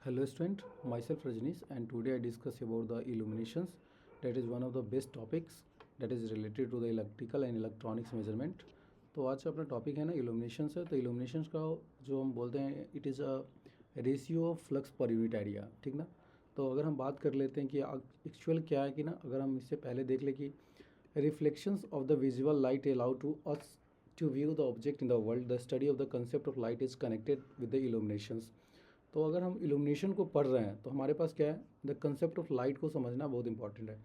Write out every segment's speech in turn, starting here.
Hello student, myself Rajnish and today I discuss about the illuminations. That is one of the best topics that is related to the electrical and electronics measurement. तो आज का अपना topic है ना illuminations है। तो illuminations का जो हम बोलते हैं it is a ratio of flux per unit area, ठीक ना। तो अगर हम बात कर लेते हैं कि एक्चुअल क्या है कि ना, अगर हम इससे पहले देख लें कि reflections of the visual light allow to us to view the object in the world. The study of the concept of light is connected with the illuminations. तो अगर हम इल्यूमिनेशन को पढ़ रहे हैं तो हमारे पास क्या है, द कंसेप्ट ऑफ लाइट को समझना बहुत इंपॉर्टेंट है।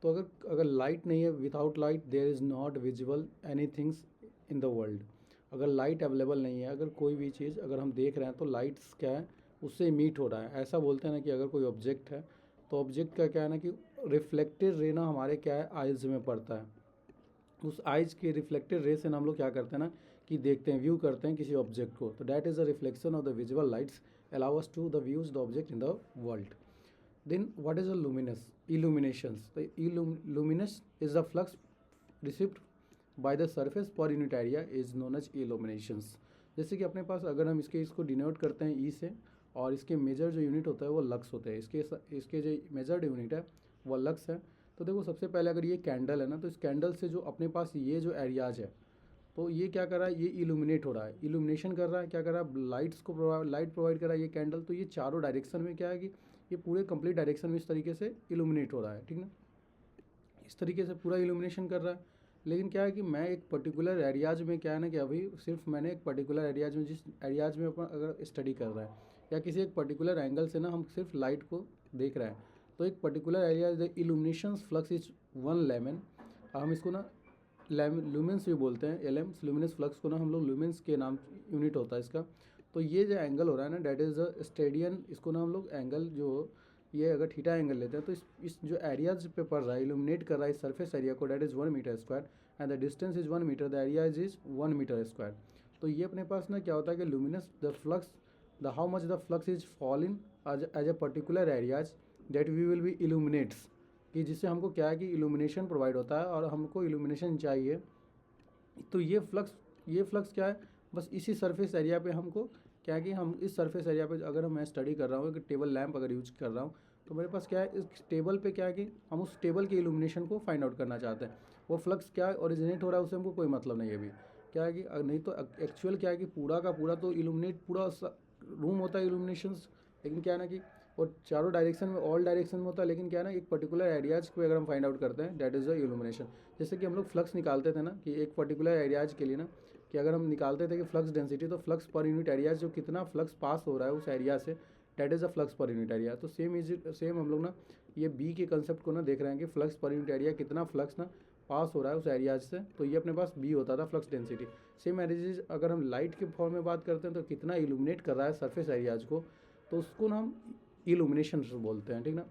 तो अगर अगर लाइट नहीं है, without light there is not visible any things in the world. अगर लाइट अवेलेबल नहीं है, अगर कोई भी चीज़ अगर हम देख रहे हैं तो लाइट्स क्या है, उससे मीट हो रहा है। ऐसा बोलते हैं ना कि अगर कोई ऑब्जेक्ट है तो ऑब्जेक्ट का क्या है ना कि रिफ्लेक्टेड रे ना हमारे क्या है आइज में पड़ता है। उस आइज के रिफ्लेक्टेड रे से हम लोग क्या करते हैं ना कि देखते हैं, व्यू करते हैं किसी ऑब्जेक्ट को। तो that is a reflection of the visual lights allow us to the views the object in the world. Then what is a luminous illuminations? The luminous is the flux received by the surface per unit area is known as illuminations. जैसे कि अपने पास अगर हम इसको denote करते हैं ई से, और इसके मेजर जो यूनिट होता है वो लक्स होता है। इसके जो मेजर्ड यूनिट है वो लक्स है। तो देखो सबसे पहले अगर ये कैंडल है ना, तो इस कैंडल से जो अपने पास ये जो एरियाज है, तो ये क्या कर रहा है, ये इल्यूमिनेट हो रहा है, इल्यूमिनेशन कर रहा है, क्या कर रहा है, लाइट प्रोवाइड कर रहा है ये कैंडल। तो ये चारों डायरेक्शन में क्या है कि ये पूरे कंप्लीट डायरेक्शन में इस तरीके से इल्यूमिनेट हो रहा है, ठीक ना। इस तरीके से पूरा इल्यूमिनेशन कर रहा है। लेकिन क्या है कि मैं एक पर्टिकुलर एरियाज में क्या है ना कि अभी सिर्फ मैंने एक पर्टिकुलर एरियाज में, जिस एरियाज में अपन अगर स्टडी कर रहा है या किसी एक पर्टिकुलर एंगल से ना हम सिर्फ लाइट को देख रहे हैं, तो एक particular area the illumination flux is 1 lemon. हम इसको ना लूमेंस भी बोलते हैं, एलएम्स लूमिनस फ्लक्स को ना हम लोग लूमेंस के नाम यूनिट होता है इसका। तो ये जो एंगल हो रहा है ना डैट इज़ अ स्टेडियन, इसको ना हम लोग एंगल जो ये अगर थीटा एंगल लेते हैं तो इस जो एरियाज पे पड़ रहा है, इल्यूमिनेट कर रहा है इस सरफेस एरिया को, that is 1 metre square and the distance is 1 metre, the area is 1 metre square. तो ये अपने पास ना क्या होता है कि luminous the flux, the how much the flux is fall in as a particular areas that we will be illuminates, कि जिससे हमको क्या है कि इल्यूमिनेशन प्रोवाइड होता है और हमको इल्यूमिनेशन चाहिए। तो ये फ्लक्स क्या है, बस इसी सरफेस एरिया पे हमको क्या है कि हम इस सरफेस एरिया पे अगर मैं स्टडी कर रहा हूँ, कि टेबल लैंप अगर यूज कर रहा हूँ, तो मेरे पास क्या है, इस टेबल पे क्या है कि हम उस टेबल के इल्यूमिनेशन को फाइंड आउट करना चाहते हैं। वो फ्लक्स क्या ओरिजिनेट हो रहा है उससे हमको कोई मतलब नहीं है अभी। क्या है कि नहीं तो एक्चुअल क्या है कि पूरा का पूरा तो इल्यूमिनेट पूरा रूम होता है इल्यूमिनेशंस। लेकिन क्या है ना कि और चारों डायरेक्शन में, ऑल डायरेक्शन में होता है, लेकिन क्या है ना एक पर्टिकुलर एरियाज को अगर हम फाइंड आउट करते हैं डैट इज़ द इल्यूमिनेशन। जैसे कि हम लोग फ्लक्स निकालते थे ना कि एक पर्टिकुलर एरियाज के लिए ना, कि अगर हम निकालते थे कि फ्लक्स डेंसिटी, तो फ्लक्स पर यूनिट एरियाज जो कितना फ्लक्स पास हो रहा है उस एरिया से, that is a flux per unit area. तो सेम हम लोग ना ये बी के कंसेप्ट को ना देख रहे हैं कि फ्लक्स पर यूनिट एरिया कितना फ्लक्स ना पास हो रहा है उस एरियाज से, तो ये अपने पास बी होता था फ्लक्स डेंसिटी। सेम एरियाज अगर हम लाइट के फॉर्म में बात करते हैं तो कितना इल्यूमिनेट कर रहा है सरफेस एरियाज को, तो उसको ना हम इल्यूमिनेशन बोलते हैं, ठीक ना।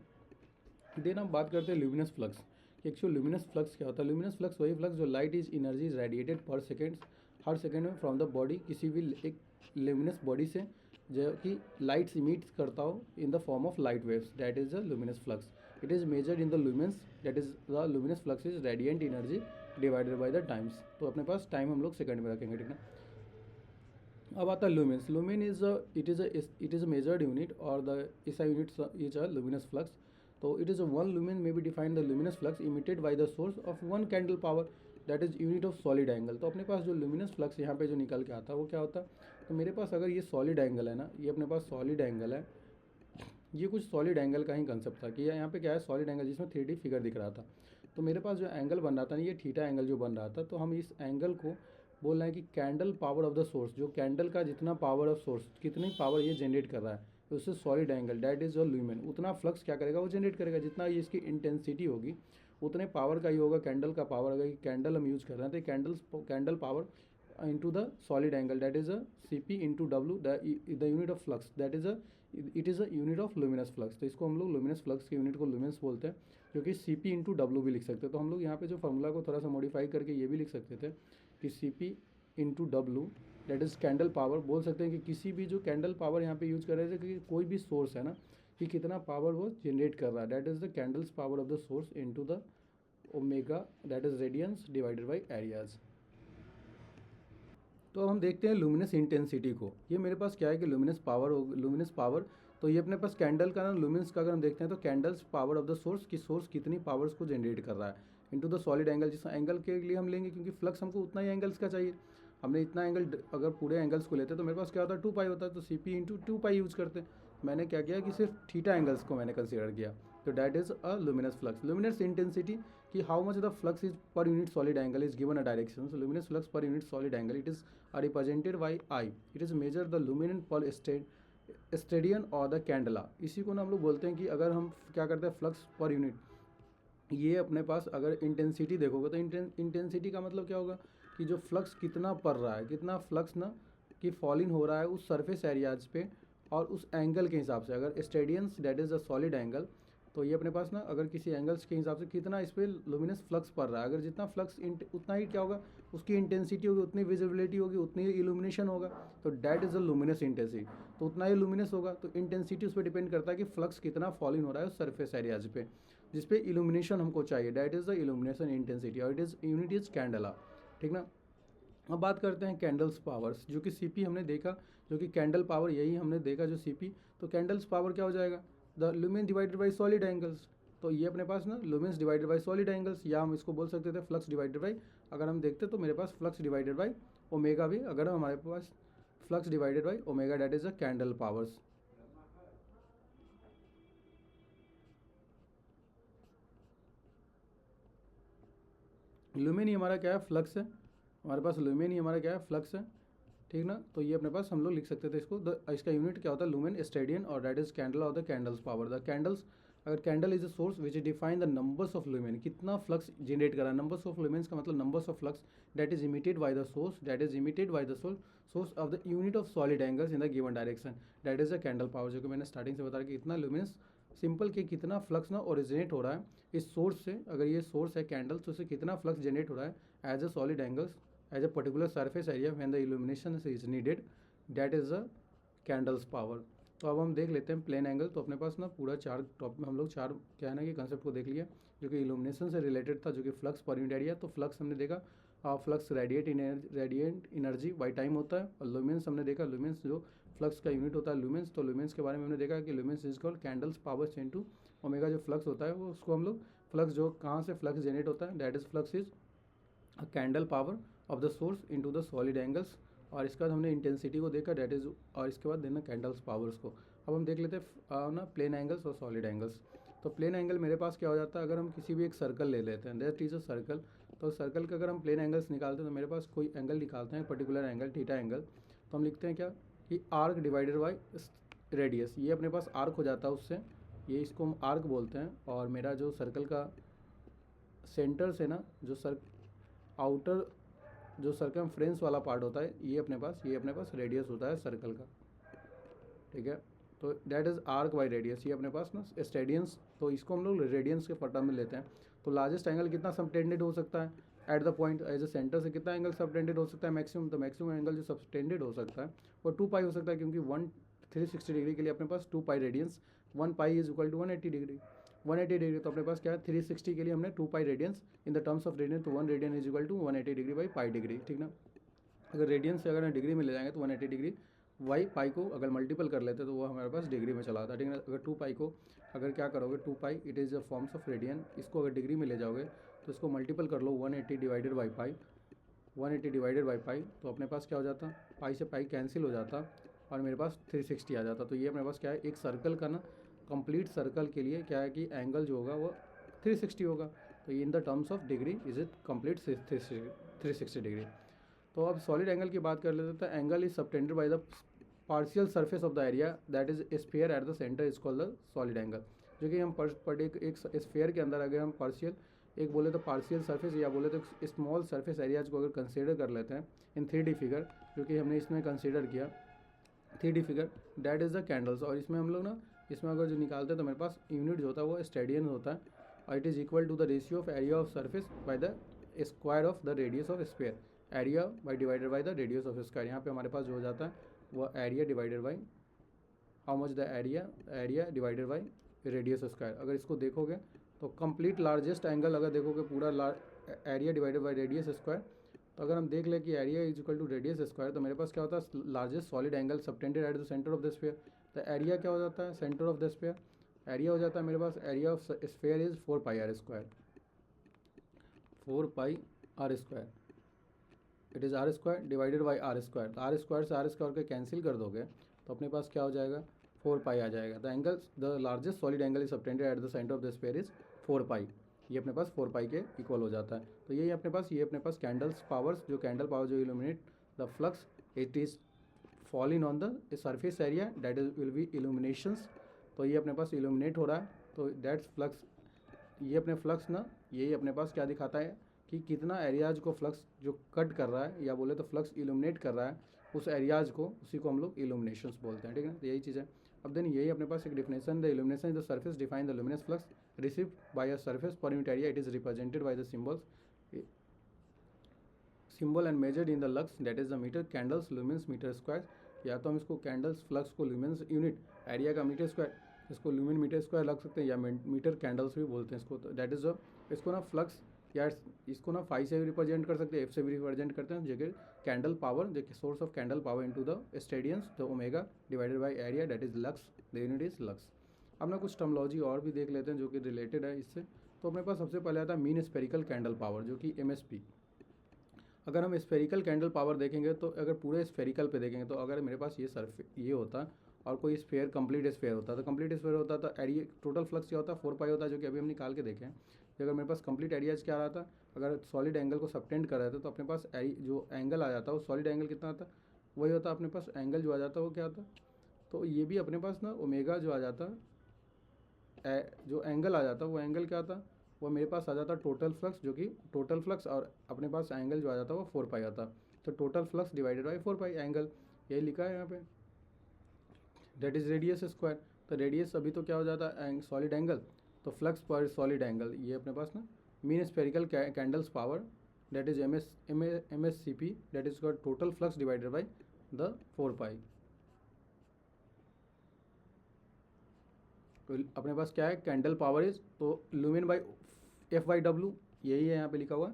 देन हम बात करते हैं ल्यूमिनस फ्लक्स, कि एक्चुअल ल्यूमिनस फ्लक्स क्या होता है। ल्यूमिनस फ्लक्स वही फ्लक्स जो light is energy is radiated पर सेकेंड, हर सेकेंड में फ्रॉम द बॉडी, किसी भी एक ल्यूमिनस बॉडी से जो कि लाइट्स इमिट करता हो in the form of light waves, that is the luminous flux. It is measured in the lumens, that is the luminous flux is radiant energy divided by the times. तो अपने पास time हम लोग second में रखेंगे, ठीक ना। अब आता है lumens. Lumen is it is a measured unit और the SI unit is a luminous flux. तो it is a 1 lumen may be defined the luminous flux emitted by the source of 1 candle power, that is unit of solid angle. तो अपने पास जो luminous flux यहाँ पे जो निकल के आता है वो क्या होता है, तो मेरे पास अगर ये सॉलिड एंगल है ना, ये अपने पास सॉलिड एंगल है, ये कुछ सॉलिड एंगल का ही कंसेप्ट था कि यहाँ पे क्या है सॉलिड एंगल जिसमें 3D फिगर दिख रहा था। तो मेरे पास जो एंगल बन रहा था ना, ये थीटा एंगल जो बन रहा था, तो हम इस एंगल को बोल रहे हैं कि candle power of the source, जो कैंडल का जितना पावर ऑफ सोर्स, कितनी पावर ये जनरेट कर रहा है, तो उससे solid angle that is a lumen, उतना फ्लक्स क्या करेगा वो जनरेट करेगा, जितना ये इसकी इंटेंसिटी होगी उतने पावर का ही होगा कैंडल का पावर। अगर कैंडल हम यूज कर रहे हैं तो candle power into the solid angle, that is a Cp into W, the unit of flux, that is a it is a unit of luminous flux। तो इसको हम लोग luminous flux के यूनिट को lumens बोलते हैं, जो कि Cp into W भी लिख सकते हैं। तो हम लोग यहाँ पे जो फार्मूला को थोड़ा सा मॉडिफाई करके ये भी लिख सकते थे कि Cp into W that is candle power. बोल सकते हैं कि किसी भी जो कैंडल पावर यहाँ पे यूज कर रहे थे कि कोई भी सोर्स है ना कि कितना पावर वो जनरेट कर रहा है, that is the candles power of the source into the omega, that is radiance divided by areas. तो अब हम देखते हैं लुमिनस इंटेंसिटी को। ये मेरे पास क्या है कि लुमिनस पावर, तो ये अपने पास कैंडल का ना लुमिनस का अगर हम देखते हैं तो candles power of the source की सोर्स कितनी पावर्स को जनरेट कर रहा है इनटू द सॉलिड एंगल, जिस एंगल के लिए हम लेंगे क्योंकि फ्लक्स हमको उतना ही एंगल्स का चाहिए। हमने इतना एंगल अगर पूरे एंगल्स को लेते तो मेरे पास क्या होता है 2 पाई होता है, तो सी पी इंटू 2 पाई यूज़ करते हैं। मैंने क्या किया कि सिर्फ थीटा एंगल्स को मैंने कंसिडर किया, तो that is a luminous flux. Luminous intensity कि how much the flux is per unit solid angle is given a direction, so luminous flux per unit solid angle it is represented by I, it is measure the lumen per steradian और the candela. इसी को ना हम लोग बोलते हैं कि अगर हम क्या करते हैं फ्लक्स पर यूनिट, ये अपने पास अगर इंटेंसिटी देखोगे तो इंटेंसिटी का मतलब क्या होगा कि जो फ्लक्स कितना पड़ रहा है, कितना फ्लक्स ना कि फॉलिंग हो रहा है उस सरफेस एरियाज पे और उस एंगल के हिसाब से। अगर steradians that is a solid angle, तो ये अपने पास ना अगर किसी एंगल्स के हिसाब से कितना इस पर लुमिनस फ्लक्स पड़ रहा है, अगर जितना फ्लक्स उतना ही क्या होगा उसकी इंटेंसिटी होगी, उतनी विजिबिलिटी होगी, उतनी ही इल्यूमिनेशन होगा, तो that is a luminous intensity. तो उतना ही लुमिनस होगा, तो इंटेंसिटी उस पर डिपेंड करता है कि फ्लक्स कितना फॉलिंग हो रहा है उस सरफेस एरियाज पे जिस पे इल्यूमिनेशन हमको चाहिए, that is the illumination intensity और it is unit is candela. ठीक ना। अब बात करते हैं कैंडल्स पावर्स, जो कि सीपी हमने देखा, जो कि कैंडल पावर यही हमने देखा जो सीपी। तो कैंडल्स पावर क्या हो जाएगा, the lumen divided by solid angles. तो ये अपने पास ना lumens divided by solid angles, या हम इसको बोल सकते थे फ्लक्स डिवाइडेड बाई, अगर हम देखते तो मेरे पास फ्लक्स डिवाइडेड बाई ओमेगा भी, अगर हमारे पास flux divided by omega that is a candle powers. Lumen ही हमारा क्या है फ्लक्स है, हमारे पास लुमेन ही हमारा क्या है फ्लक्स है। ठीक ना। तो ये अपने पास हम लोग लिख सकते थे इसको, इसका यूनिट क्या होता है लुमेन स्टेडियन और दैट इज कैंडल और the candles power. The candles, अगर candle is a source which define the numbers of lumen, कितना फ्लक्स जनरेट कर रहा है, नंबर्स ऑफ लुमेन्स का मतलब numbers of flux that is emitted by the source, that is emitted by the source of the unit of solid angles in the given direction, that is the candle power. जो कि मैंने starting से बताया कि इतना लुमेन्स simple कि कितना flux ना ओरिजिनेट हो रहा है इस सोर्स से, अगर ये सोर्स है कैंडल तो उससे कितना फ्लक्स जनरेट हो रहा है as a solid angles as a particular surface area when the illumination is needed, that is a candles power. तो अब हम देख लेते हैं प्लेन एंगल। तो अपने पास ना पूरा चार टॉप में हम लोग चार क्या है ना कि कंसेप्ट को देख लिया जो कि इल्यूमिनेशन से रिलेटेड था, जो कि फ्लक्स पर यूनिट एरिया। तो फ्लक्स हमने देखा flux radiant energy by time होता है, और लुमेंस हमने देखा लुमेंस जो फ्लक्स का यूनिट होता है लुमेंस। तो लुमेंस के बारे में हमने देखा कि lumens is called candles power into omega. जो फ्लक्स होता है वो उसको हम लोग फ्लक्स जो कहाँ से फ्लक्स जनरेट होता है that is flux is a candle power of the source into the solid angles. और इसके बाद हमने इंटेंसिटी को देखा डैट इज, और इसके बाद देना कैंडल्स पावर्स को। अब हम देख लेते हैं ना प्लेन एंगल्स और सॉलिड एंगल्स। तो प्लेन एंगल मेरे पास क्या हो जाता है, अगर हम किसी भी एक सर्कल ले लेते हैं दैट इज अ सर्कल, तो सर्कल का अगर हम प्लेन एंगल्स निकालते हैं तो मेरे पास कोई एंगल निकालते हैं पर्टिकुलर एंगल थीटा एंगल, तो हम लिखते हैं क्या कि आर्क डिवाइडेड बाई रेडियस। ये अपने पास आर्क हो जाता है उससे, ये इसको हम आर्क बोलते हैं। और मेरा जो सर्कल का सेंटर से ना जो आउटर जो सर्कमफ्रेंस वाला पार्ट होता है ये अपने पास रेडियस होता है सर्कल का। ठीक है। तो that is arc by radius, ये अपने पास ना स्टेडियंस, तो इसको हम लोग रेडियंस के टर्म में लेते हैं। तो लार्जेस्ट एंगल कितना सबटेंडेड हो सकता है at the point as a centre से, कितना एंगल सबटेंडेड हो सकता है मैक्सिमम, तो मैक्सिमम एंगल जो सबटेंडेड हो सकता है वो 2 पाई हो सकता है, क्योंकि 360 डिग्री के लिए अपने पास 2 pi radians, 1 pi is equal to 180 degree. 180 degree तो अपने पास क्या है 360 के लिए हमने 2 pi radians in the terms of radian, तो 1 radian is equal to 180 degree by pi degree. ठीक ना। अगर रेडियन से अगर डिग्री में ले जाएंगे तो 180 डिग्री वाई पाई को अगर मल्टीपल कर लेते तो वो हमारे पास डिग्री में चला आता है। ठीक है। अगर 2 पाई को अगर क्या करोगे 2 pi it is a forms of radian, इसको अगर डिग्री में ले जाओगे तो इसको मल्टीपल कर लो 180 divided by pi, 180 divided by pi, तो अपने पास क्या हो जाता पाई से पाई कैंसिल हो जाता और मेरे पास 360 आ जाता। तो ये अपने पास क्या है एक सर्कल का ना कंप्लीट सर्कल के लिए क्या है कि एंगल जो होगा वो 360 होगा। तो इन the terms of degree is it complete 360 degree. तो अब सॉलिड एंगल की बात कर लेते हैं। तो angle is subtended by the partial surface of the area that is sphere eight the centre is called the solid angle. जो कि हम पर एक स्फीयर के अंदर अगर हम पार्शियल एक बोले तो पार्शियल सरफेस या बोले तो स्मॉल सरफेस एरियाज को अगर कंसिडर कर लेते हैं इन 3D फिगर, जो कि हमने इसमें कंसिडर किया 3D figure that is the candles. और इसमें हम लोग ना इसमें अगर जो निकालते हैं तो मेरे पास यूनिट जो होता है वो स्टेडियन होता है, और it is equal to the ratio of area of surface by the square of the radius of sphere, area by divided by the radius of square. यहाँ पे हमारे पास जो हो जाता है वो area divided by how much the area divided by radius square. अगर इसको देखोगे तो कंप्लीट लार्जेस्ट एंगल अगर देखोगे पूरा area divided by radius square, तो अगर हम देख लें कि area is equal to radius square, तो मेरे पास क्या होता है, largest solid angle subtended at the centre of the sphere. तो एरिया क्या हो जाता है, centre of the sphere, area हो जाता है मेरे पास, area of sphere is 4 pi R square, 4 pi R square, it is R square divided by R square. तो आर स्क्वायर से आर स्क्वायर के कैंसिल कर दोगे तो अपने पास क्या हो जाएगा, 4 पाई आ जाएगा। The angle, the largest solid angle is subtended at the centre of the sphere is 4 पाई, ये अपने पास 4 पाई के इक्वल हो जाता है। तो ये अपने पास कैंडल्स पावर्स, जो कैंडल पावर जो illuminate the flux, it is falling on the surface area, that is will be illuminations. तो ये अपने पास इल्यूमिनेट हो रहा है, तो दैट्स फ्लक्स, ये अपने फ्लक्स ना, यही अपने पास क्या दिखाता है कि कितना एरियाज को फ्लक्स जो कट कर रहा है, या बोले तो फ्लक्स इल्यूमिनेट कर रहा है उस एरियाज को, उसी को हम लोग इल्यूमिनेशंस बोलते हैं, ठीक है ना। तो यही चीज़ है। अब देन यही अपने पास एक definition, the illumination is the surface define the luminous flux received by a surface per unit area, it is represented by the symbol and measured in the lux, that is the metre candles lumens metre square. या तो हम इसको candles flux को lumens unit area का metre square, इसको lumen metre square लग सकते हैं, या मीटर कैंडल्स भी बोलते हैं इसको। तो दैट इज इसको ना फ्लक्स, या इसको ना फाई से भी रिप्रेजेंट कर सकते हैं, एफ से भी रिप्रेजेंट करते हैं, जगह कैंडल पावर, जो source of candle power into the steradians the omega divided by area, that is lux, the unit is lux. अब ना कुछ टर्मोलॉजी और भी देख लेते हैं जो कि रिलेटेड है इससे। तो अपने पास सबसे पहले आता है मीन स्पेरिकल कैंडल पावर, जो कि MSP। अगर हम स्फेरिकल कैंडल पावर देखेंगे, तो अगर पूरे स्फेरिकल पे देखेंगे, तो अगर मेरे पास ये होता और कोई स्फेयर कंप्लीट स्फेयर होता, तो कंप्लीट स्फेयर होता तो एरिया टोटल फ्लक्स क्या होता है, 4 पाई होता है, जो कि अभी हम निकाल के देखें। अगर मेरे पास कंप्लीट एरियाज क्या आ रहा था, अगर सॉलिड एंगल को सबटेंड कर रहे थे, तो अपने पास जो एंगल आ जाता है वो सॉलिड एंगल कितना आता, वही होता अपने पास एंगल जो आ जाता है वो क्या आता। तो ये भी अपने पास ना ओमेगा जो आ जाता, जो एंगल आ जाता वो एंगल क्या आता, वो मेरे पास आ जाता टोटल फ्लक्स, जो कि टोटल फ्लक्स, और अपने पास एंगल जो आ जाता वो 4 पाई आता। तो total flux divided by 4 pi angle, यही लिखा है यहाँ पे, दैट इज रेडियस स्क्वायर। तो रेडियस अभी तो क्या हो जाता है, सॉलिड एंगल, तो फ्लक्स पर सॉलिड एंगल, ये अपने पास ना mean spherical candles power, that is MSCP, that is total flux divided by the 4 पाई। तो अपने पास क्या है, कैंडल पावर इज, तो लुमेन बाई F/W, यही है यहाँ पे लिखा हुआ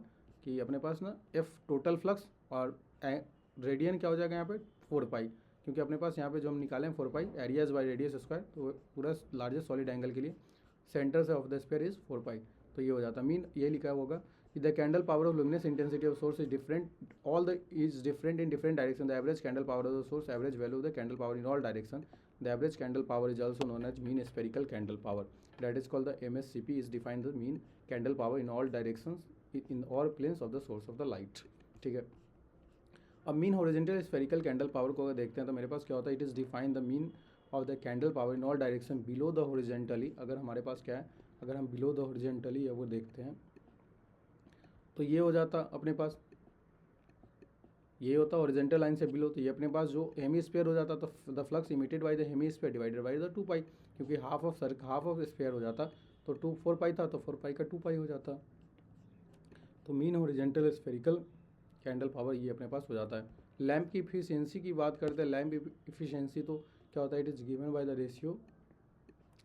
कि अपने पास ना F टोटल फ्लक्स, और रेडियन क्या हो जाएगा यहाँ पे 4 पाई, क्योंकि अपने पास यहाँ पे जो हम निकाले हैं 4 पाई एरियाज बाई रेडियस स्क्वायर, तो पूरा लार्जेस्ट सॉलिड एंगल के लिए सेंटर से ऑफ द स्फीयर इज 4 पाई। तो ये हो जाता मीन, ये लिखा होगा कि the candle power of luminous intensity of source is different, all the is different in different direction, the average candle power of the source, average value of the candle power in all direction, the average candle power is also known as mean spherical candle power, that is called the MSCP, is defined the mean candle power in all directions in all planes of the source of the light, ठीक है। अब mean horizontal spherical candle power को अगर देखते हैं, तो मेरे पास क्या होता है, it is define the mean of the candle power in all direction below the horizontally. अगर हमारे पास क्या है, अगर हम बिलो द हॉरिजॉन्टली वो देखते हैं, तो ये हो जाता अपने पास, ये होता हॉरिजॉन्टल लाइन से बिलो, तो ये अपने पास जो हेमीस्फीयर हो जाता, तो the flux emitted by the hemisphere divided by the 2 पाई, क्योंकि हाफ ऑफ स्फीयर हो जाता, तो 4 पाई था, तो 4 पाई का 2 पाई हो जाता। तो mean horizontal spherical candle power ये अपने पास हो जाता है। लैम्प की इफिशियंसी की बात करते हैं, लैम्प इफिशियंसी तो क्या होता है, it is given by the ratio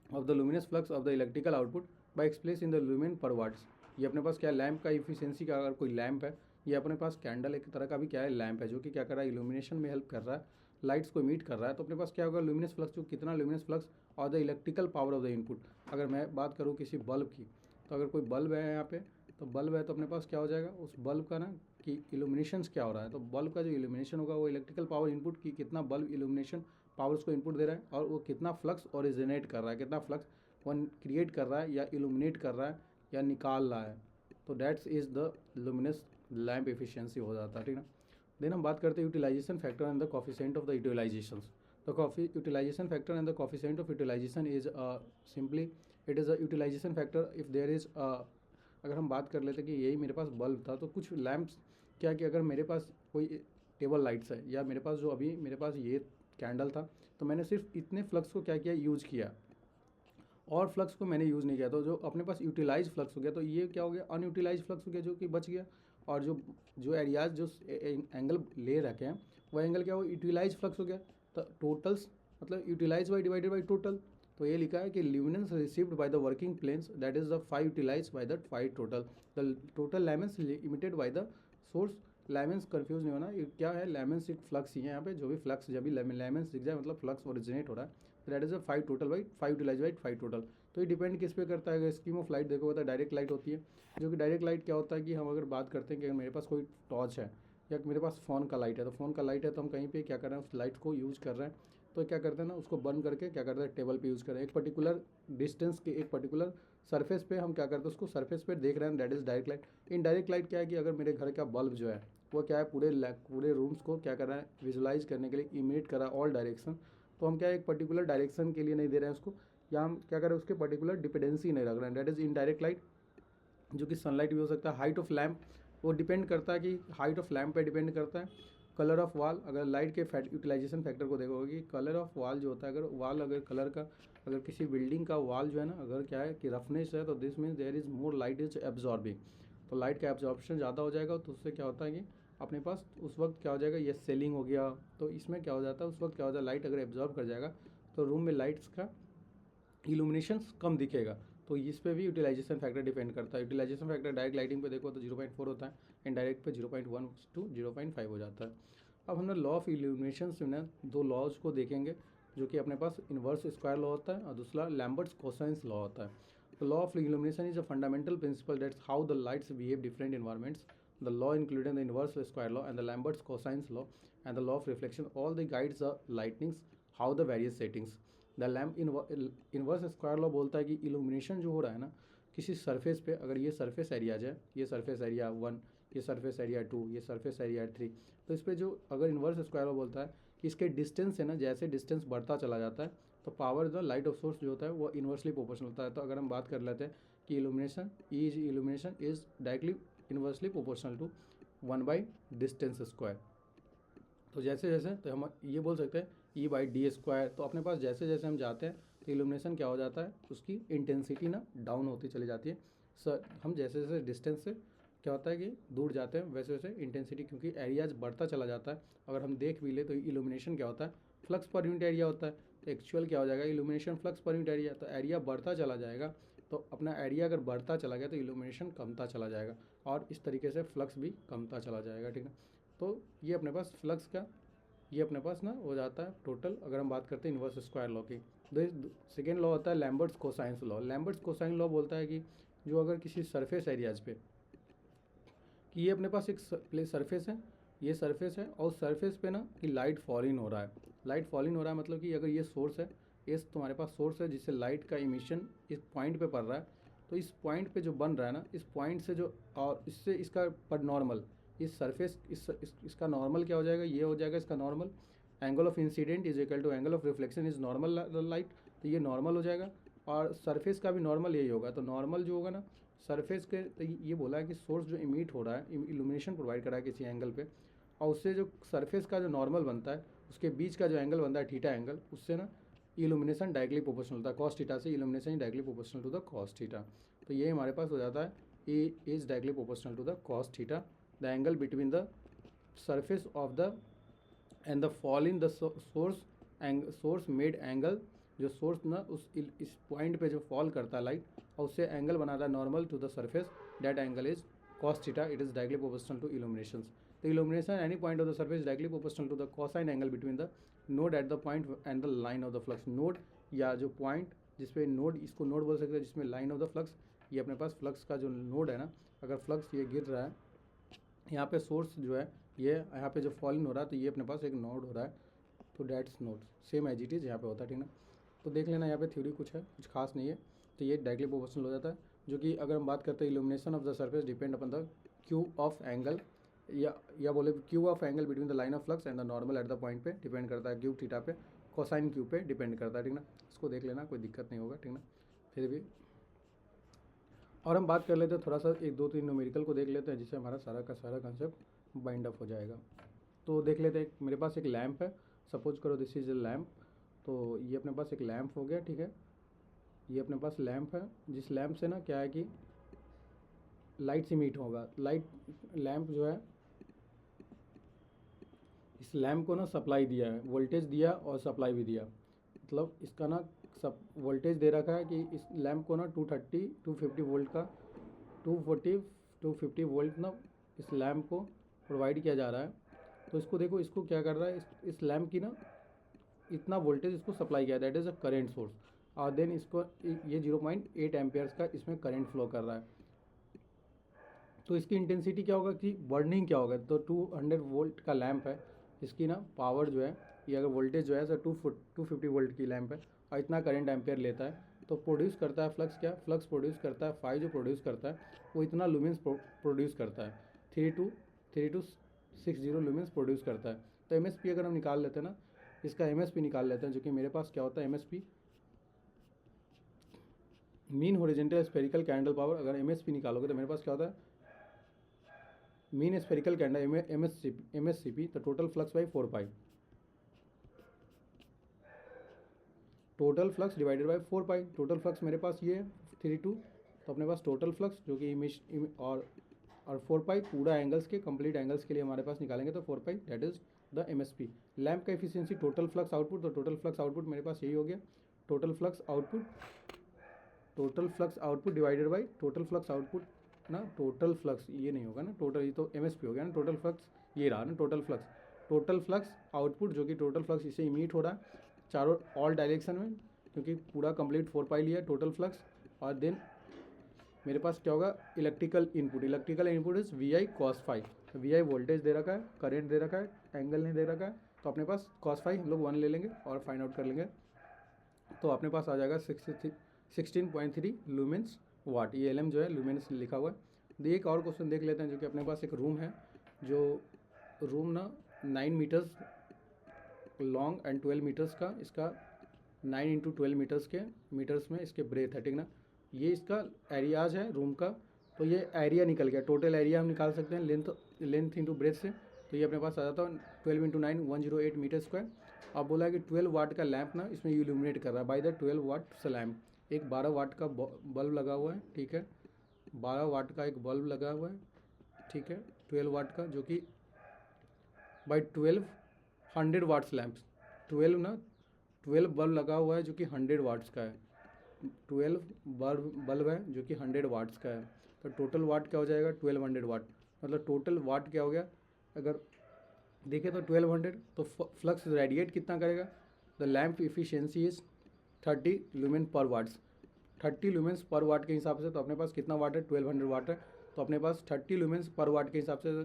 of the luminous flux of the electrical output by express in the lumen पर वाट्स। ये अपने पास क्या है, लैम्प का इफिशियंसी का, अगर कोई लैम्प है, ये अपने पास कैंडल एक तरह का भी क्या है, लैम्प है, जो कि क्या कर रहा है, इल्यूमिनेशन में हेल्प कर रहा है, लाइट्स को मीट कर रहा है। तो अपने पास क्या होगा, लुमिनस फ्लक्स, जो कितना लुमिनस फ्लक्स और the electrical power of the input. अगर मैं बात करूँ किसी बल्ब की, तो अगर कोई बल्ब है यहाँ पे, तो बल्ब है, तो अपने पास क्या हो जाएगा, उस बल्ब का ना कि इल्यूमिनेशंस क्या हो रहा है, तो बल्ब का जो इल्यूमिनेशन होगा वो इलेक्ट्रिकल पावर इनपुट की, कितना बल्ब इल्यूमिनेशन पावर्स को इनपुट दे रहा है, और वो कितना फ्लक्स ओरिजिनेट कर रहा है, कितना फ्लक्स वो क्रिएट कर रहा है, या इल्यूमिनेट कर रहा है, या निकाल रहा है। तो that's is the luminous lamp efficiency हो जाता है, ठीक ना। देन हम बात करते हैं utilization factor and the coefficient of the utilization. तो utilization factor and the coefficient of utilization is simply it is a utilization factor if there is, अगर हम बात कर लेते कि यही मेरे पास बल्ब था, तो कुछ लैम्प्स क्या कि अगर मेरे पास कोई टेबल लाइट्स है, या मेरे पास जो अभी मेरे पास ये कैंडल था, तो मैंने सिर्फ इतने फ्लक्स को क्या किया, यूज किया, और फ्लक्स को मैंने यूज़ नहीं किया, तो जो अपने पास यूटिलाइज फ्लक्स हो गया, तो ये क्या हो गया, अनयूटिलाइज फ्लक्स हो गया, जो कि बच गया। और जो जो एरियाज जो एंगल ले रखे हैं, वो एंगल क्या हो, यूटिलाइज फ्लक्स हो गया। तो टोटल्स मतलब utilize by divided by total. तो ये लिखा है कि luminance received by the working planes, that is the 5 utilize by the 5 total, the total lumens emitted by the source lumens confuse नहीं होना, ये क्या है, लेमेंस एक फ्लक्स ही है यहाँ पे, जो भी फ्लक्स जब भी लेमेंस दिख जाए मतलब फ्लक्स ओरिजिनेट हो रहा है, that is a 5 total by 5 utilise by 5 total. तो ये डिपेंड किस पे करता है, अगर स्कीम ऑफ लाइट देखो, होता है डायरेक्ट लाइट होती है, जो कि डायरेक्ट लाइट क्या होता है कि हम अगर बात करते हैं कि अगर मेरे पास कोई टॉर्च है या मेरे पास फ़ोन का लाइट है, तो फ़ोन का लाइट है तो हम कहीं पे क्या कर रहे हैं, उस लाइट को यूज़ कर रहे हैं, तो क्या करते हैं ना, उसको बंद करके क्या करते हैं, टेबल पे यूज़ कर रहे हैं, एक पर्टिकुलर डिस्टेंस के एक पर्टिकुलर सरफेस पे हम क्या करते हैं, उसको सरफेस पे देख रहे हैं, that is direct light. Indirect light क्या है कि अगर मेरे घर का बल्ब जो है वो क्या है, पूरे रूम्स को क्या कर रहा है, विजुलाइज करने के लिए इमिट कर रहा है ऑल डायरेक्शन, तो हम क्या है, एक पर्टिकुलर डायरेक्शन के लिए नहीं दे रहे हैं उसको, या हम क्या कर रहे हैं, उसके पर्टिकुलर डिपेंडेंसी नहीं रख रहे हैं, दैट इज़ इनडायरेक्ट लाइट। जो कि सनलाइट भी हो सकता है। हाइट ऑफ लैम्प वो डिपेंड करता है कि हाइट ऑफ लैम्प पे डिपेंड करता है। कलर ऑफ वॉल, अगर लाइट के यूटिलाइजेशन फैक्टर को देखोगे कि कलर ऑफ वॉल जो होता है, अगर वॉल अगर कलर का, अगर किसी बिल्डिंग का वॉल जो है ना, अगर क्या है कि रफनेस है, तो this means there is more light is absorbing, तो लाइट का एब्जॉर्प्शन ज़्यादा हो जाएगा, तो उससे क्या होता है कि अपने पास उस वक्त क्या हो जाएगा, ये सेलिंग हो गया, तो इसमें क्या हो जाता है, उस वक्त क्या हो जाता है, लाइट अगर एब्जॉर्ब कर जाएगा तो रूम में लाइट्स का इल्यूमिनेशन कम दिखेगा, तो इस पे भी यूटिलाइजेशन फैक्टर डिपेंड करता है। यूटिलाइजेशन फैक्टर डायरेक्ट लाइटिंग पे देखो तो 0.4 होता है, इनडायरेक्ट पे 0.1 टू 0.5 हो जाता है। अब हमने लॉ ऑफ इल्यूमिनेशन से ना दो लॉज को देखेंगे, जो कि अपने पास इन्वर्स स्क्वायर लॉ होता है और दूसरा लैम्बर्ट्स कोसाइंस लॉ होता है। The law of illumination is a fundamental principle that's how the lights behave different environments. The law including the inverse square law and the Lambert's cosines law and the law of reflection all the guides the lightnings how the various settings। The lamp inverse square law बोलता है कि illumination जो हो रहा है ना किसी surface पे, अगर ये सरफेस एरियाज है, ये सरफेस एरिया 1, ये सरफेस एरिया 2, ये सरफेस एरिया 3, तो इस पर जो अगर इन्वर्स स्क्वायर लॉ बोलता है कि इसके डिस्टेंस है ना, जैसे डिस्टेंस बढ़ता चला जाता है तो power the light of source जो होता है वो इन्वर्सली प्रोपोर्शनल होता है। तो अगर हम बात कर लेते हैं कि illumination is directly inversely proportional to 1 by distance square. तो जैसे जैसे तो हम ये बोल सकते हैं ई बाई डी स्क्वायर, तो अपने पास जैसे जैसे हम जाते हैं तो इल्यूमिनेशन क्या हो जाता है, उसकी इंटेंसिटी ना डाउन होती चली जाती है। सर हम जैसे जैसे डिस्टेंस से क्या होता है कि दूर जाते हैं वैसे वैसे इंटेंसिटी, क्योंकि एरियाज बढ़ता चला जाता है। अगर हम देख भी ले तो इल्यूमिनेशन क्या होता है, फ्लक्स पर यूनिट एरिया होता है, तो एक्चुअल क्या हो जाएगा, illumination flux per unit area, तो एरिया बढ़ता चला जाएगा, तो अपना एरिया अगर बढ़ता चला गया तो इल्यूमिनेशन कमता चला जाएगा, और इस तरीके से फ्लक्स भी कमता चला जाएगा, ठीक है। तो ये अपने पास फ्लक्स का ये अपने पास ना हो जाता है टोटल। अगर हम बात करते हैं इन्वर्स स्क्वायर लॉ की, सेकेंड लॉ होता है Lambert's cosines law. Lambert's cosine law बोलता है कि जो अगर किसी सरफेस एरियाज पे, कि ये अपने पास एक सरफेस है, ये सरफेस है और सरफेस पे ना कि लाइट फॉल इन हो रहा है, लाइट फॉल इन हो रहा है, मतलब कि अगर ये सोर्स है, इस तुम्हारे पास सोर्स है जिससे लाइट का इमिशन इस पॉइंट पे पड़ रहा है, तो इस पॉइंट पे जो बन रहा है ना, इस पॉइंट से जो और इससे इसका पर नॉर्मल, इस सरफेस इसका नॉर्मल क्या हो जाएगा, ये हो जाएगा इसका normal. Angle of incident is equal to angle of reflection is normal light, तो ये नॉर्मल हो जाएगा, और सरफेस का भी नॉर्मल यही होगा। तो नॉर्मल जो होगा ना सरफेस के, तो ये बोला है कि सोर्स जो इमिट हो रहा है, इल्यूमिनेशन प्रोवाइड कर रहा है किसी एंगल पे, और उससे जो सरफेस का जो नॉर्मल बनता है उसके बीच का जो एंगल बनता है थीटा एंगल, उससे ना इल्यूमिनेशन डायरेक्टली प्रोपोर्शनल होता है कॉस थीटा से, illumination directly proportional to the cos theta. तो ये हमारे पास हो जाता है E is directly proportional to the cos theta, the angle between the surface of the and the fall in the source made angle, जो सोर्स ना इस पॉइंट पे जो फॉल करता है लाइट और उससे एंगल बनाता है normal to the surface, that angle is cos theta, it is directly proportional to illumination. तो illumination any point of the surface directly proportional to the cosine angle between the node at the point and the line of the flux. Node या जो point जिसपे node, इसको node बोल सकते हैं, जिसमें line of the flux, ये अपने पास फ्लक्स का जो नोड है ना, अगर फ्लक्स ये गिर रहा है यहाँ पे सोर्स जो है ये यहाँ पे जो फॉलिंग हो रहा है, तो ये अपने पास एक नोड हो रहा है, तो that's not same as it is यहाँ पे होता है, ठीक ना। तो देख लेना यहाँ पे थ्योरी कुछ है, कुछ खास नहीं है, तो ये डायरेक्टली प्रोपोर्शनल हो जाता है। जो कि अगर हम बात करते हैं illumination of the surface depend upon the Q of angle, या बोले Q of angle between the line of flux and the normal at the point पे डिपेंड करता है, क्यू थीटा पे, कोसाइन क्यू पे डिपेंड करता है, ठीक ना। इसको देख लेना, कोई दिक्कत नहीं होगा, ठीक ना। फिर भी और हम बात कर लेते हैं थोड़ा सा, एक दो तीन न्यूमेरिकल को देख लेते हैं, जिससे हमारा सारा का सारा कंसेप्ट बाइंड अप हो जाएगा। तो देख लेते हैं, मेरे पास एक लैम्प है, सपोज करो दिस इज़ ए लैम्प, तो ये अपने पास एक लैम्प हो गया, ठीक है। ये अपने पास लैम्प है, जिस लैम्प से ना क्या है कि लाइट इमिट होगा, लैम्प जो है, इस लैम्प को ना सप्लाई दिया है, वोल्टेज दिया और सप्लाई भी दिया, मतलब इसका ना सब वोल्टेज दे रखा है कि इस लैम्प को ना 250 वोल्ट का 250 वोल्ट ना इस लैम्प को प्रोवाइड किया जा रहा है। तो इसको देखो, इसको क्या कर रहा है, इस लैम्प की ना इतना वोल्टेज इसको सप्लाई किया, that is a current source, और देन इसको ये 0.8 एम्पियर्स का इसमें करंट फ्लो कर रहा है। तो इसकी इंटेंसिटी क्या होगा कि बर्निंग क्या होगा, तो 200 वोल्ट का लैम्प है, इसकी ना पावर जो है, ये अगर वोल्टेज जो है सर 250 वोल्ट की लैम्प है और इतना करंट एम्पियर लेता है, तो प्रोड्यूस करता है फ्लक्स, क्या फ्लक्स प्रोड्यूस करता है, फाई जो प्रोड्यूस करता है वो इतना लुमेंस प्रोड्यूस करता है, 3260 लुमेंस प्रोड्यूस करता है। तो एम अगर हम निकाल लेते हैं ना, इसका एम निकाल लेते हैं, जो कि मेरे पास क्या होता है, M mean horizontal spherical candle power. अगर एम निकालोगे तो मेरे पास क्या होता है, mean spherical candle M S C P, तो total flux by 4 pi, total flux divided by 4 pi. Total flux मेरे पास ये है 32, तो अपने पास टोटल फ्लक्स जो कि इमेज और 4 पाई पूरा एंगल्स के कंप्लीट एंगल्स के लिए हमारे पास निकालेंगे, तो 4 pi that is the M S P. Lamp का एफिशिएंसी टोटल फ्लक्स आउटपुट, तो टोटल फ्लक्स आउटपुट मेरे पास यही हो गया, total flux output divided by total flux output ना, टोटल फ्लक्स ये नहीं होगा ना, टोटल ये तो एम एस पी हो गया ना, टोटल फ्लक्स ये रहा ना, टोटल फ्लक्स आउटपुट जो कि टोटल फ्लक्स इसे इमीट हो रहा है चारों ऑल डायरेक्शन में, क्योंकि पूरा कंप्लीट 4 पाई लिया टोटल फ्लक्स। और देन मेरे पास क्या होगा, electrical input is V I cos phi, V I voltage दे रखा है, करेंट दे रखा है, एंगल नहीं दे रखा है, तो अपने पास कॉस फाई हम लोग 1 ले लेंगे और फाइंड आउट कर लेंगे। तो अपने पास आ जाएगा 16.3 लूमेंस वाट, ये एल एम जो है लूमेंस लिखा हुआ है। देखिए एक और क्वेश्चन देख लेते हैं, जो कि अपने पास एक रूम है, जो रूम ना 9 मीटर्स लॉन्ग एंड 12 मीटर्स का, इसका 9 इंटू 12 मीटर्स में इसके ब्रेथ है, ठीक ना। ये इसका एरियाज है रूम का, तो ये एरिया निकल गया, टोटल एरिया हम निकाल सकते हैं लेंथ इंटू ब्रेथ से। तो ये अपने पास आ जाता है 12 इंटू 9 108 मीटर स्क्वायर। अब बोला है कि 12 वाट का लैंप ना इसमें इल्यूमिनेट कर रहा है बाय द 12 वाट से लैम्प। एक 12 वाट का बल्ब लगा हुआ है, ठीक है, 12 वाट का एक बल्ब लगा हुआ है, ठीक है, 12 वाट का, जो कि बाई 1200 वाट्स लैम्प्स, 12 बल्ब लगा हुआ है जो कि 100 वाट्स का है, 12 बल्ब है जो कि 100 वाट्स का है। तो टोटल वाट क्या हो जाएगा, 1200 वाट, मतलब टोटल वाट क्या हो गया, अगर देखें तो 1200, तो फ्लक्स रेडिएट कितना करेगा, the lamp efficiency is 30 lumen पर वाट्स, 30 लुमेंस पर वाट के हिसाब से, तो अपने पास कितना वाट है, 1200 वाट है, तो अपने पास 30 लुमेंस पर वाट के हिसाब से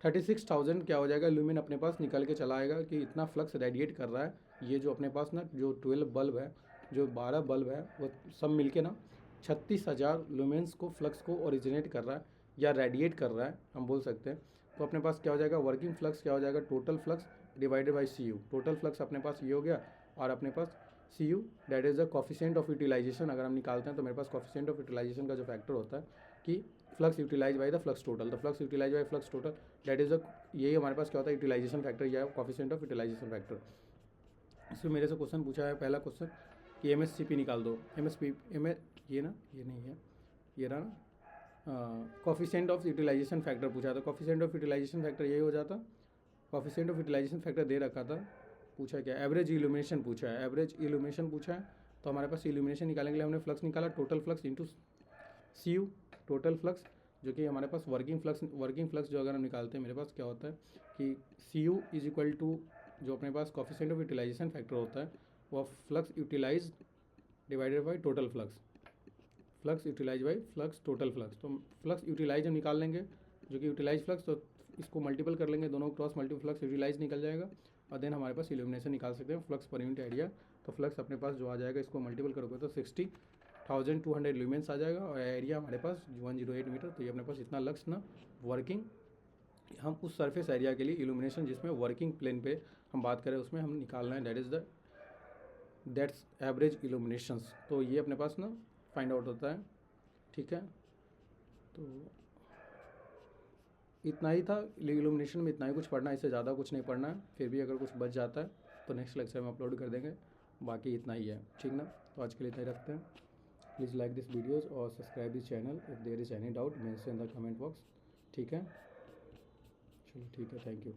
36,000 क्या हो जाएगा लुमेन अपने पास निकल के चला आएगा, कि इतना फ्लक्स रेडिएट कर रहा है। ये जो अपने पास ना जो 12 बल्ब है, जो 12 बल्ब है, वो सब मिलके ना 36,000 लुमेंस को फ्लक्स को ओरिजिनेट कर रहा है या रेडिएट कर रहा है, हम बोल सकते हैं। तो अपने पास क्या हो जाएगा, वर्किंग फ्लक्स क्या हो जाएगा, total flux divided by C U. Total flux अपने पास ये हो गया, और अपने पास C U that is the coefficient of utilization. अगर हम निकालते हैं तो मेरे पास कोफिशिएंट ऑफ यूटिलाइजेशन का जो फैक्टर होता है कि flux utilise by the flux total, the flux utilise by flux total that is यही हमारे पास क्या होता है, यूटिलाइजेशन फैक्टर, या कोफिशिएंट ऑफ यूटिलाइजेशन फैक्टर। इसमें मेरे से क्वेश्चन पूछा है, पहला क्वेश्चन कि एम एस सी पी निकाल दो, एम एस पी ये ना, ये नहीं है, ये रहा ना, कोफिशिएंट ऑफ यूटिलाइजेशन फैक्टर पूछा था। कोफिशिएंट ऑफ यूटिलाइजेशन फैक्टर यही हो जाता, कोफिशिएंट ऑफ यूटिलाइजेशन फैक्टर दे रखा था, पूछा क्या, एवरेज इल्यूमिनेशन पूछा है, एवरेज इल्यूमिनेशन पूछा है। तो हमारे पास इल्यूमिनेशन निकालने के लिए हमने फ्लक्स निकाला, total flux into C U, total flux जो कि हमारे पास वर्किंग फ्लक्स जो अगर हम निकालते हैं, मेरे पास क्या होता है कि C U is equal to जो अपने पास कोफिशिएंट ऑफ यूटिलाइजेशन फैक्टर होता है, वह flux utilise divided by total flux, flux utilise by flux total flux. तो फ्लक्स यूटिलाइज हम निकाल लेंगे, जो कि यूटिलाइज फ्लक्स, तो इसको मल्टीपल कर लेंगे, दोनों क्रॉस मल्टीपल फ्लक्स यूटिलाइज निकल जाएगा, और देन हमारे पास इल्यूमिनेशन निकाल सकते हैं फ्लक्स पर यूनिट एरिया। तो फ्लक्स अपने पास जो आ जाएगा, इसको मल्टीपल करोगे तो 60,200 ल्यूमेंस आ जाएगा, और एरिया हमारे पास 108 मीटर। तो ये अपने पास इतना लक्स ना वर्किंग, हम उस सरफेस एरिया के लिए इल्यूमिनेशन जिसमें वर्किंग प्लेन पे हम बात करें, उसमें हम निकालना है, दैट्स एवरेज इल्यूमिनेशंस। तो ये अपने पास ना फाइंड आउट होता है, ठीक है। तो इतना ही था, इल्यूमिनेशन में इतना ही कुछ पढ़ना है, इससे ज़्यादा कुछ नहीं पढ़ना है। फिर भी अगर कुछ बच जाता है तो नेक्स्ट लेक्चर में अपलोड कर देंगे, बाकी इतना ही है, ठीक ना। तो आज के लिए इतना ही रखते हैं। प्लीज़ लाइक दिस वीडियोज़ और subscribe this channel, if there is any doubt mention in the comment box, ठीक है। चलो ठीक है, थैंक यू।